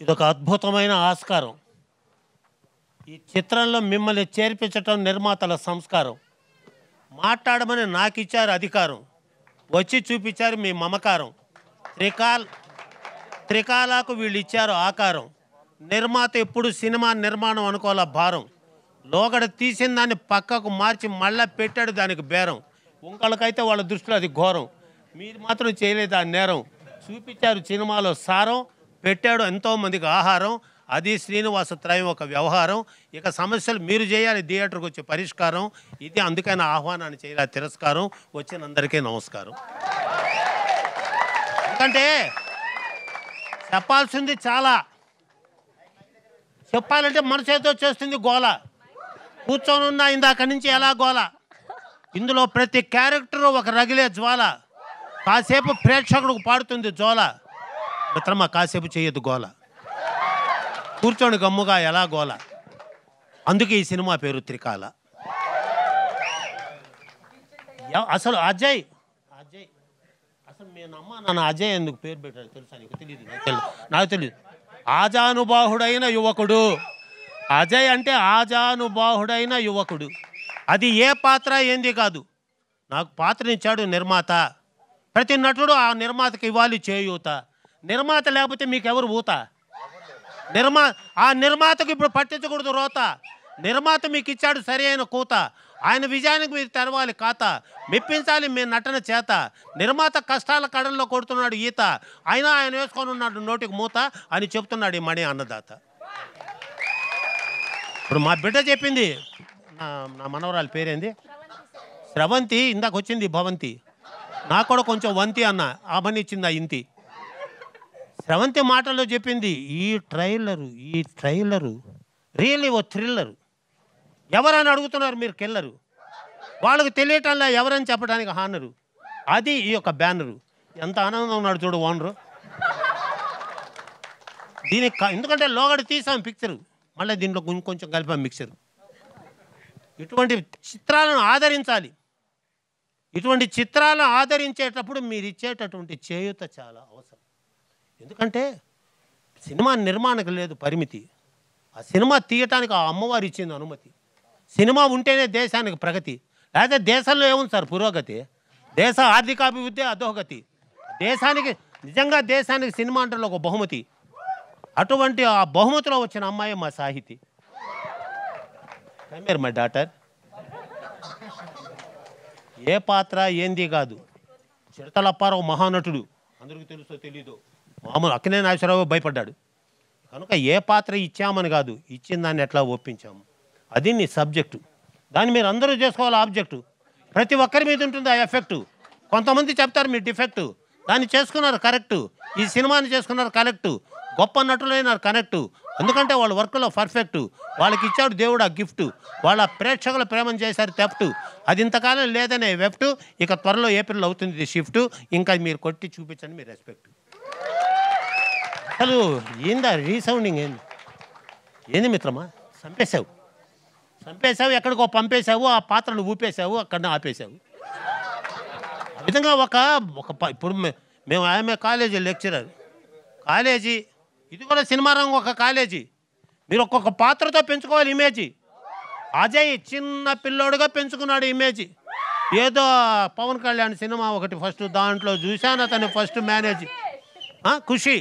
ఇదొక అద్భుతమైన ఆస్కారం. ఈ చిత్రంలో మిమ్మల్ని చేర్పించటం నిర్మాతల సంస్కారం. మాట్లాడమని నాకు ఇచ్చారు అధికారం, వచ్చి చూపించారు మీ మమకారం. త్రికాలకు వీళ్ళు ఇచ్చారు ఆకారం. నిర్మాత ఎప్పుడు సినిమా నిర్మాణం అనుకోవాల భారం. లోగడ తీసిన దాన్ని పక్కకు మార్చి మళ్ళా పెట్టాడు దానికి బేరం. ఇంకొకళ్ళకైతే వాళ్ళ దృష్టిలో అది ఘోరం, మీరు మాత్రం చేయలేదు ఆ నేరం. చూపించారు సినిమాలో సారం, పెట్టాడు ఎంతోమందికి ఆహారం. అది శ్రీనివాస త్రయం ఒక వ్యవహారం. ఇక సమస్యలు మీరు చేయాలి థియేటర్కి వచ్చే పరిష్కారం. ఇది అందుకైన ఆహ్వానాన్ని చేయాలి తిరస్కారం. వచ్చినందరికీ నమస్కారం. ఎందుకంటే చెప్పాల్సింది చాలా, చెప్పాలంటే మనసేతో చేస్తుంది గోల. కూర్చొని ఉన్న ఇందాక నుంచి ఎలా గోల. ఇందులో ప్రతి క్యారెక్టరు ఒక రగిలే జ్వాల. కాసేపు ప్రేక్షకుడికి పాడుతుంది జోల. మిత్రమా కాసేపు చేయొద్దు గోల, కూర్చొని గమ్ముగా ఎలా గోల. అందుకే ఈ సినిమా పేరు త్రికాల. అసలు అజయ్ అసలు మీ అమ్మ నాన్న అజయ్ ఎందుకు పేరు పెట్టారు తెలుసా నీకు? తెలియదు. నాకు తెలియదు. ఆజానుబాహుడైన యువకుడు అజయ్ అంటే, ఆజానుబాహుడైన యువకుడు. అది ఏ పాత్ర ఏంది కాదు, నాకు పాత్రనిచ్చాడు నిర్మాత. ప్రతి నటుడు ఆ నిర్మాతకి ఇవ్వాలి చేయూత. నిర్మాత లేకపోతే మీకెవరు ఊత? ఆ నిర్మాతకు ఇప్పుడు పట్టించకూడదు రోత. నిర్మాత మీకు ఇచ్చాడు సరి అయిన కూత. ఆయన విజయానికి మీరు తెరవాలి ఖాతా, మెప్పించాలి మీ నటన చేత. నిర్మాత కష్టాల కడల్లో కొడుతున్నాడు ఈత, అయినా ఆయన వేసుకొని ఉన్నాడు నోటికి మూత అని చెప్తున్నాడు ఈ మణి అన్నదాత. ఇప్పుడు మా బిడ్డ చెప్పింది, నా మనవరాలి పేరేంది? స్రవంతి. ఇందాక వచ్చింది భవంతి, నాకు కూడా కొంచెం వంతి అన్న, ఆ పని ఇచ్చింది ఆ ఇంతి. స్రవంతి మాటల్లో చెప్పింది, ఈ ట్రైలరు రియల్లీ ఓ థ్రిల్లరు. ఎవరని అడుగుతున్నారు మీరు కెల్లరు, వాళ్ళకి తెలియటంలా ఎవరని చెప్పడానికి హానరు. అది ఈ యొక్క బ్యానరు. ఎంత ఆనందంగా ఉన్నాడు చూడు ఓనరు. దీనికి ఎందుకంటే లోగడ తీసాం పిక్చరు, మళ్ళీ దీంట్లో కొంచెం కలిపాం మిక్చరు. ఇటువంటి చిత్రాలను ఆదరించాలి. ఇటువంటి చిత్రాలను ఆదరించేటప్పుడు మీరు ఇచ్చేటటువంటి చేయూత చాలా అవసరం. ఎందుకంటే సినిమా నిర్మాణానికి లేదు పరిమితి, ఆ సినిమా తీయటానికి ఆ అమ్మవారు ఇచ్చింది అనుమతి. సినిమా ఉంటేనే దేశానికి ప్రగతి, లేకపోతే దేశంలో ఏముంది సార్ పురోగతి? దేశ ఆర్థికాభివృద్ధి అధోగతి. దేశానికి నిజంగా దేశానికి సినిమా అంటే ఒక బహుమతి. అటువంటి ఆ బహుమతిలో వచ్చిన అమ్మాయి మా సాహితి. Come here my daughter. ఏ పాత్ర ఏంది కాదు, చిడతలప్పారావు మహానటుడు, అందరికీ తెలుసో తెలీదు. మామూలు అక్కినే నాగేశ్వరరావు భయపడ్డాడు. కనుక ఏ పాత్ర ఇచ్చామని కాదు, ఇచ్చిన దాన్ని ఎట్లా ఒప్పించాము, అది నీ సబ్జెక్టు. దాన్ని మీరు అందరూ చేసుకోవాలి ఆబ్జెక్టు. ప్రతి ఒక్కరి మీద ఉంటుంది ఆ ఎఫెక్టు. కొంతమంది చెప్తారు మీ డిఫెక్టు, దాన్ని చేసుకున్నారు కరెక్టు. ఈ సినిమాని చేసుకున్నారు కరెక్టు. గొప్ప నటులైనారు కనెక్టు, ఎందుకంటే వాళ్ళ వర్క్లో పర్ఫెక్టు. వాళ్ళకి ఇచ్చాడు దేవుడు ఆ గిఫ్ట్. వాళ్ళ ప్రేక్షకుల ప్రేమను చేశారు తెఫ్టు. అది ఇంతకాలం లేదనే వెఫ్టు. ఇక త్వరలో ఏప్రిల్ అవుతుంది షిఫ్ట్. ఇంకా మీరు కొట్టి చూపించండి మీ రెస్పెక్ట్. అసలు ఏందా రీసౌండింగ్? ఏంది మిత్రమా? చంపేశావు, ఎక్కడికో పంపేశావు, ఆ పాత్రను ఊపేశావు, అక్కడనే ఆపేశావు. ఆ విధంగా ఇప్పుడు మేము ఆమె కాలేజీ లెక్చరర్, కాలేజీ ఇది కూడా సినిమా రంగం ఒక కాలేజీ. మీరు ఒక్కొక్క పాత్రతో పెంచుకోవాలి ఇమేజీ. అజయ్ చిన్న పిల్లోడుగా పెంచుకున్నాడు ఇమేజీ. ఏదో పవన్ కళ్యాణ్ సినిమా ఒకటి ఫస్ట్, దాంట్లో చూశాను అతను ఫస్ట్ మేనేజ్ ఖుషి.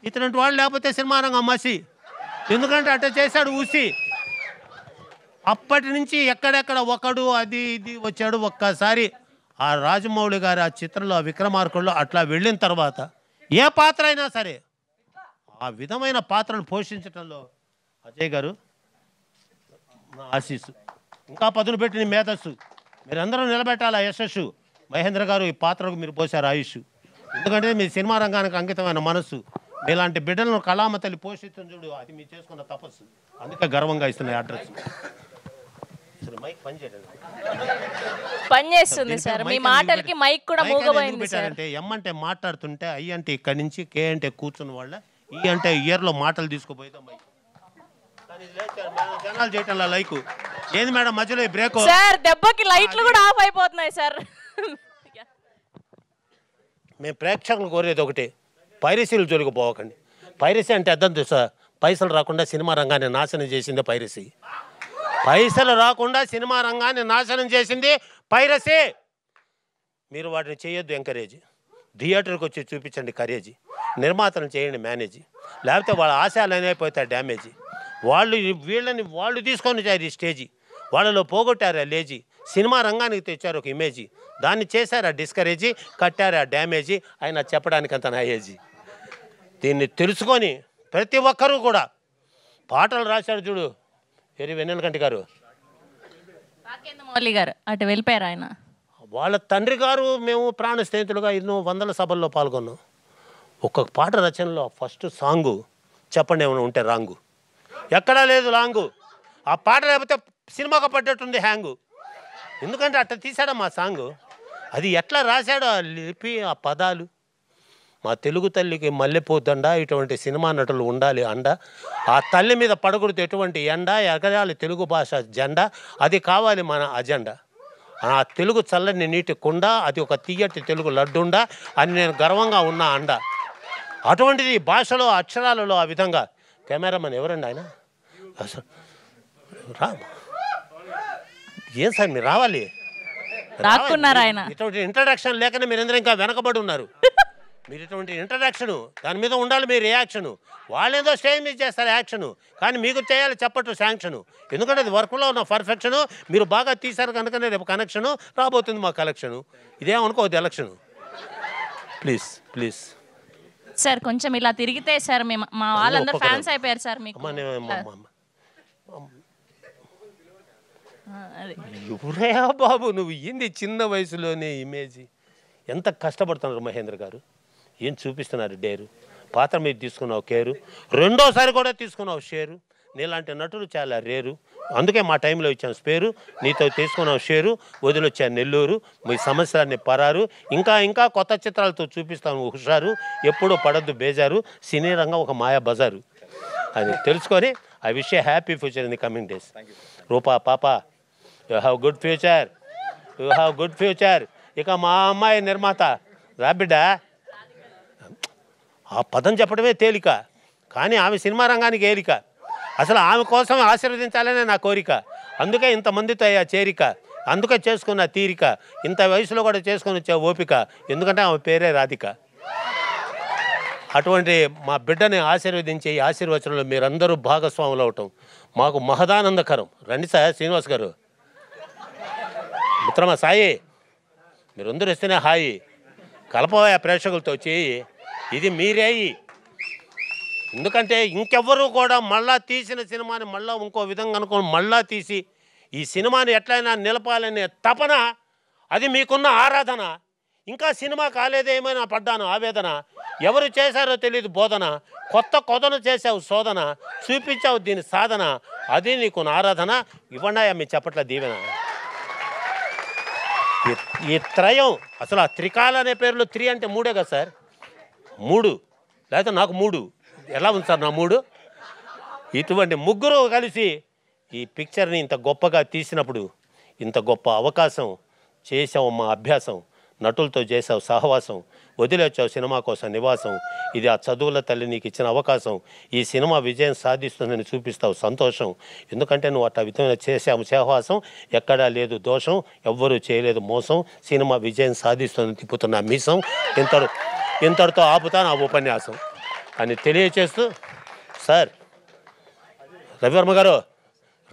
ఇతని వాళ్ళు లేకపోతే సినిమా రంగం మసి, ఎందుకంటే అట్లా చేశాడు ఊసి. అప్పటి నుంచి ఎక్కడెక్కడ ఒకడు అది ఇది వచ్చాడు. ఒక్కసారి ఆ రాజమౌళి గారు ఆ చిత్రంలో విక్రమార్కుల్లో అట్లా వెళ్ళిన తర్వాత ఏ పాత్ర అయినా సరే ఆ విధమైన పాత్రను పోషించడంలో అజయ్ గారు నా ఆశీస్సు. ఇంకా పదును పెట్టిన మేధస్సు మీరందరూ నిలబెట్టాలి. ఆ యశస్సు మహేంద్ర గారు ఈ పాత్రకు మీరు పోసారు ఆయుష్. ఎందుకంటే మీ సినిమా రంగానికి అంకితమైన మనస్సు. మీలాంటి బిడ్డలను కళామ తల్లి పోషిస్తుంది చూడు, అది మీరు చేసుకున్న తపస్సు. అందుకే గర్వంగా ఇస్తున్నాయి అడ్రస్. పనిచేస్తుంది సార్, మీ మాటలకి మైక్ కూడా మూగబోయింది సార్. అంటే ఎం అంటే మాట్లాడుతుంటే, ఐ అంటే ఇక్కడి నుంచి, కే అంటే కూర్చున్న వాళ్ళ, ఈ అంటే ఇయర్లో మాటలు తీసుకుపోయితే మైక్. జనాలు చేయటంలా లైక్ ఏంది మేడం మధ్యలో బ్రేక్ సార్? దెబ్బకి లైట్లు కూడా ఆఫ్ అయిపోతున్నాయి సార్. మేము ప్రేక్షకులు కోరేది ఒకటే, పైరసీలు జోలికి పోవకండి. పైరసీ అంటే అర్థం తెలుసా? పైసలు రాకుండా సినిమా రంగాన్ని నాశనం చేసిందే పైరసీ. పైసలు రాకుండా సినిమా రంగాన్ని నాశనం చేసింది పైరసీ. మీరు వాటిని చేయొద్దు ఎంకరేజ్. థియేటర్కి వచ్చి చూపించండి కరేజ్. నిర్మాతలను చేయండి మేనేజ్. లేకపోతే వాళ్ళ ఆశయాలు అయిపోతాయి డ్యామేజ్. వీళ్ళని తీసుకొని వచ్చారు ఈ స్టేజీ. వాళ్ళలో పోగొట్టారు ఆ లేజీ. సినిమా రంగానికి తెచ్చారు ఒక ఇమేజీ. దాన్ని చేశారు ఆ డిస్కరేజీ, కట్టారు ఆ డ్యామేజీ. ఆయన చెప్పడానికి అంత నా ఏజీ. దీన్ని తెలుసుకొని ప్రతి ఒక్కరూ కూడా పాటలు రాశాడు చూడు వెన్నెలకంటి గారు, మౌలి గారు అటు వెళ్ళిపోయారు. ఆయన వాళ్ళ తండ్రి గారు మేము ప్రాణ స్నేహితులుగా ఎన్నో వందల సభల్లో పాల్గొన్నాం. ఒక్కొక్క పాట రచనలో ఫస్ట్ సాంగు చెప్పండి ఏమైనా ఉంటే రాంగు. ఎక్కడా లేదు లాంగు. ఆ పాట లేకపోతే సినిమాకు పడ్డట్టుంది హ్యాంగు. ఎందుకంటే అట్లా తీసాడా మా సాంగు. అది ఎట్లా రాశాడో ఆ లిపి, ఆ పదాలు. మా తెలుగు తల్లికి మల్లెపోతండ ఇటువంటి సినిమా నటులు ఉండాలి అండ. ఆ తల్లి మీద పడకూడదు ఎటువంటి ఎండ, ఎగరాలి తెలుగు భాష జెండా, అది కావాలి మన అజెండా. ఆ తెలుగు చల్లని నీటి కుండ, అది ఒక తీయటి తెలుగు లడ్డుండ అని నేను గర్వంగా ఉన్నా అండ. అటువంటిది భాషలో అక్షరాలలో ఆ విధంగా. కెమెరామెన్ ఎవరండి ఆయన? అసలు ఏం సార్ మీరు రావాలి. ఇటువంటి ఇంట్రడక్షన్ లేకనే మీరందరూ ఇంకా వెనకబడి ఉన్నారు. మీరు ఇటువంటి ఇంట్రడక్షను దాని మీద ఉండాలి మీ రియాక్షను. వాళ్ళేదో స్టేజ్ మీద చేస్తారు యాక్షను, కానీ మీకు చేయాలి చెప్పట్టు శాంక్షను. ఎందుకంటే అది వర్క్లో ఉన్న పర్ఫెక్షను. మీరు బాగా తీశారు కనుకనే రేపు కనెక్షను రాబోతుంది మా కలెక్షను. ఇదేమనుకోవద్దు ఎలక్షను. ప్లీజ్ ప్లీజ్ సార్ కొంచెం ఇలా తిరిగితే సార్ మా వాళ్ళందరూ ఫ్యాన్స్ అయిపోయారు సార్ మీకు. ఎవరయ్యా బాబు నువ్వు ఏంది చిన్న వయసులోనే ఇమేజ్. ఎంత కష్టపడుతున్నారు మహేంద్ర గారు. ఏం చూపిస్తున్నారు డేరు. పాత్ర మీద తీసుకున్నావు కేరు, రెండోసారి కూడా తీసుకున్నావు షేరు. నీలాంటి నటులు చాలా రేరు, అందుకే మా టైంలో ఇచ్చాను స్పేరు. నీతో తీసుకున్నావు షేరు, వదిలొచ్చాను నెల్లూరు. మీ సమస్యలన్నీ పరారు. ఇంకా ఇంకా కొత్త చిత్రాలతో చూపిస్తాను హుషారు. ఎప్పుడూ పడద్దు బేజారు. సినీ రంగం ఒక మాయా బజారు అని తెలుసుకొని I wish a happy future in the coming days. Rupa పాప you have good future, you have good future. ఇక మా అమ్మాయి నిర్మాత రాబిడ్డ. ఆ పదం చెప్పడమే తేలిక, కానీ ఆమె సినిమా రంగానికి ఏలిక. అసలు ఆమె కోసం ఆశీర్వదించాలనే నా కోరిక. అందుకే ఇంతమందితో అయ్యా చేరిక, అందుకే చేసుకున్న తీరిక. ఇంత వయసులో కూడా చేసుకొని వచ్చే ఓపిక, ఎందుకంటే ఆమె పేరే రాధిక. అటువంటి మా బిడ్డని ఆశీర్వదించే ఈ ఆశీర్వచనంలో మీరందరూ భాగస్వాములు అవటం మాకు మహదానందకరం. రండి సార్ శ్రీనివాస్ గారు, మిత్రమా సాయి, మీరందరూ ఇస్తేనే హాయి. కలపవా ప్రేక్షకులతో చేయి, ఇది మీరేయి. ఎందుకంటే ఇంకెవ్వరూ కూడా మళ్ళా తీసిన సినిమాని మళ్ళీ ఇంకో విధంగా అనుకోని మళ్ళా తీసి ఈ సినిమాని ఎట్లయినా నిలపాలనే తపన, అది మీకున్న ఆరాధన. ఇంకా సినిమా కాలేదేమైనా పడ్డాను ఆవేదన. ఎవరు చేశారో తెలియదు బోధన, కొత్త కొదను చేసావు శోధన, చూపించావు దీని సాధన, అది నీకు ఆరాధన. ఇవ్వండాయా మీ చెప్పట్ల దీవెన. ఈ త్రయం అసలు ఆ త్రికాల అనే పేరులో 3 అంటే 3 కదా సార్. 3 లేకపోతే నాకు 3 ఎలా ఉంది సార్ నా 3? ఇటువంటి ముగ్గురు కలిసి ఈ పిక్చర్ని ఇంత గొప్పగా తీసినప్పుడు, ఇంత గొప్ప అవకాశం చేసావు. మా అభ్యాసం నటులతో చేసావు సహవాసం, వదిలేచ్చావు సినిమా కోసం నివాసం. ఇది ఆ చదువుల తల్లి నీకు ఇచ్చిన అవకాశం. ఈ సినిమా విజయం సాధిస్తుందని చూపిస్తావు సంతోషం. ఎందుకంటే నువ్వు అట్లా విధంగా చేసావు సహవాసం. ఎక్కడా లేదు దోషం, ఎవ్వరూ చేయలేదు మోసం. సినిమా విజయం సాధిస్తుందని తిప్పుతున్న మీసం. ఇంతటితో ఆపుతా నా ఉపన్యాసం అని తెలియచేస్తూ, సార్ రవివర్మ గారు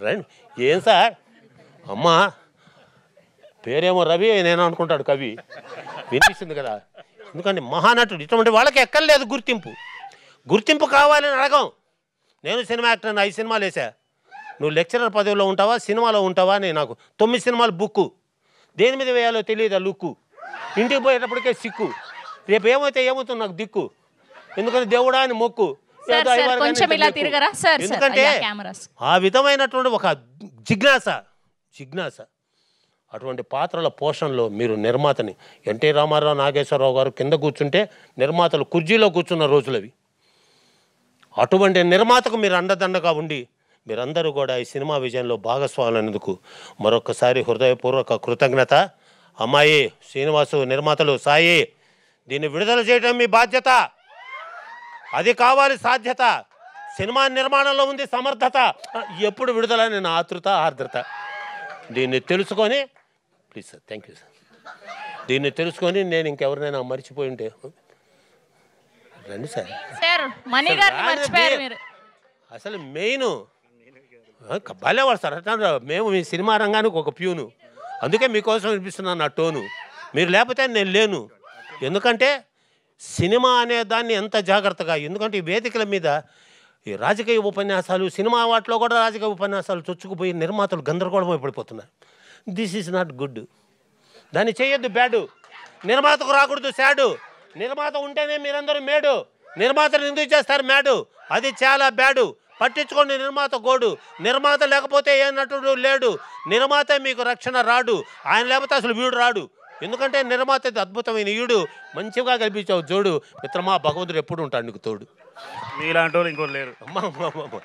రండి. ఏం సార్ అమ్మా పేరేమో రవి, నేను అనుకుంటాడు కవి. వినిపిస్తుంది కదా. ఎందుకంటే మహానటుడు ఇటువంటి వాళ్ళకి ఎక్కర్లేదు గుర్తింపు కావాలని అడగం. నేను సినిమా యాక్టర్, 5 సినిమాలు వేసా. నువ్వు లెక్చరర్ పదవిలో ఉంటావా సినిమాలో ఉంటావా అని నాకు 9 సినిమాలు బుక్కు. దేని మీద వేయాలో తెలియదు ఆ లుక్కు. ఇంటికి పోయేటప్పటికే సిక్కు. రేపు ఏమవుతుంది నాకు దిక్కు. ఎందుకంటే దేవుడా అని మొక్కు. ఎందుకంటే ఆ విధమైనటువంటి ఒక జిజ్ఞాస అటువంటి పాత్రల పోషణలో మీరు నిర్మాతని. ఎన్టీ రామారావు, నాగేశ్వరరావు గారు కింద కూర్చుంటే నిర్మాతలు కుర్చీలో కూర్చున్న రోజులవి. అటువంటి నిర్మాతకు మీరు అండదండగా ఉండి మీరందరూ కూడా ఈ సినిమా విజయంలో భాగస్వాములైనందుకు మరొకసారి హృదయపూర్వక కృతజ్ఞత. అమ్మాయి శ్రీనివాసు, నిర్మాతలు, సాయి, దీన్ని విడుదల చేయడం మీ బాధ్యత. అది కావాలి సాధ్యత. సినిమా నిర్మాణంలో ఉంది సమర్థత. ఎప్పుడు విడుదల నేను ఆతృత ఆర్ద్రత. దీన్ని తెలుసుకొని please sir, thank you sir. దీన్ని తెలుసుకొని నేను ఇంకెవరినైనా మర్చిపోయి ఉంటే రండి సార్. సార్ మణి గారిని మర్చిపోయారు మీరు. అసలు మెయిన్ కబ్బాలేవాడు సార్. అట్లా మేము మీ సినిమా రంగానికి ఒక ప్యూను, అందుకే మీకోసం వినిపిస్తున్నాను నా టోను. మీరు లేకపోతే నేను లేను. ఎందుకంటే సినిమా అనే దాన్ని ఎంత జాగ్రత్తగా, ఎందుకంటే ఈ వేదికల మీద ఈ రాజకీయ ఉపన్యాసాలు, సినిమా వాటిలో కూడా రాజకీయ ఉపన్యాసాలు చొచ్చుకుపోయి నిర్మాతలు గందరగోళం పడిపోతున్నారు. This is not good. దాన్ని చేయొద్దు బ్యాడు. నిర్మాతకు రాకూడదు శాడు. నిర్మాత ఉంటేనే మీరందరూ మేడు. నిర్మాతను ఎందుకు చేస్తారు మేడు? అది చాలా బ్యాడు. పట్టించుకోండి నిర్మాత గోడు. నిర్మాత లేకపోతే ఏ నటుడు లేడు. నిర్మాత మీకు రక్షణ రాడు. ఆయన లేకపోతే అసలు వీడు రాడు. ఎందుకంటే నిర్మాత అద్భుతమైన ఈడు. మంచిగా కల్పించావు జోడు. మిత్రమా, భగవంతుడు ఎప్పుడు ఉంటాడు నీకు తోడు. మీలాంటి వాళ్ళు ఇంకోటి లేరు అమ్మ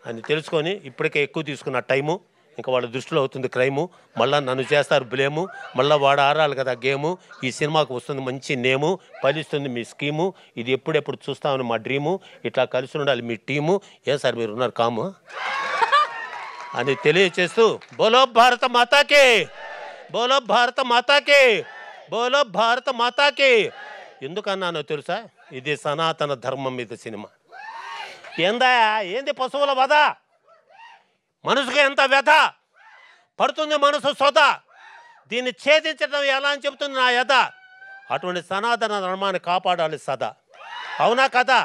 అని తెలుసుకొని ఇప్పటికే ఎక్కువ తీసుకున్న టైము, ఇంకా వాళ్ళ దృష్టిలో అవుతుంది క్రైము. మళ్ళీ నన్ను చేస్తారు బ్లేము. మళ్ళీ వాడు ఆరాలి కదా గేము. ఈ సినిమాకు వస్తుంది మంచి నేము, ఫలిస్తుంది మీ స్కీము. ఇది ఎప్పుడెప్పుడు చూస్తామని మా డ్రీము. ఇట్లా కలిసి ఉండాలి మీ టీము. ఏ సార్ మీరు ఉన్నారు కాము అని తెలియచేస్తూ బోలో భారత మాతాకి, బోలో భారత మాతాకి, బోలో భారత మాతాకి. ఎందుకన్నానో తెలుసా? ఇది సనాతన ధర్మం మీద సినిమా. ఏంది పశువుల వధ? మనసుకు ఎంత వ్యధ పడుతుంది మనసు సొద. దీన్ని ఛేదించడం ఎలా అని చెబుతుంది నా యథ. అటువంటి సనాతన ధర్మాన్ని కాపాడాలి సదా. అవునా కదా?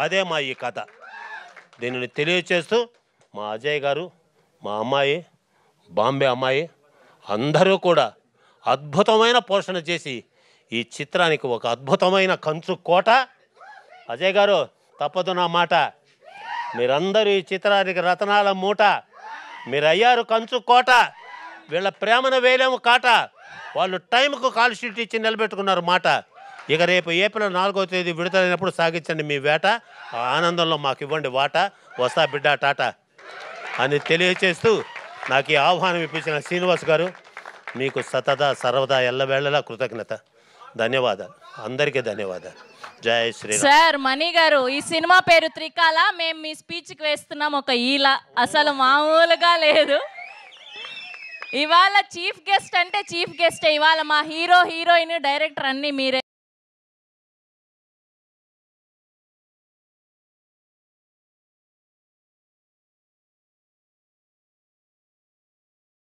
అదే మా ఈ కథ. దీనిని తెలియచేస్తూ మా అజయ్ గారు, మా అమ్మాయి, బాంబే అమ్మాయి అందరూ కూడా అద్భుతమైన పోషణ చేసి ఈ చిత్రానికి ఒక అద్భుతమైన కంచు కోట. అజయ్ గారు తప్పదు నా మాట. మీరందరూ ఈ చిత్రానికి రతనాల మూట. మీరు అయ్యారు కంచు కోట. వీళ్ళ ప్రేమను వేయలేము కాట. వాళ్ళు టైంకు కాల్ షీట్ ఇచ్చి నిలబెట్టుకున్నారు మాట. ఇక రేపు ఏప్రిల్ 4వ తేదీ విడుదలైనప్పుడు సాగించండి మీ వేట. ఆ ఆనందంలో మాకు ఇవ్వండి వాట. వస్తా బిడ్డ టాటా అని తెలియచేస్తూ నాకు ఈ ఆహ్వానం ఇప్పించిన శ్రీనివాస్ గారు, మీకు సతదా సర్వదా ఎల్లవేళలా కృతజ్ఞత. ధన్యవాదాలు. అందరికీ ధన్యవాదాలు. జై శ్రీరామ్. సార్ మణి గారు, ఈ సినిమా పేరు త్రికాల. మేము మీ స్పీచ్కి వేస్తున్నాం ఒక ఈల. అసలు మామూలుగా లేదు. ఇవాళ చీఫ్ గెస్ట్ అంటే చీఫ్ గెస్టే. ఇవాళ మా హీరో, హీరోయిన్, డైరెక్టర్ అన్నీ మీరే.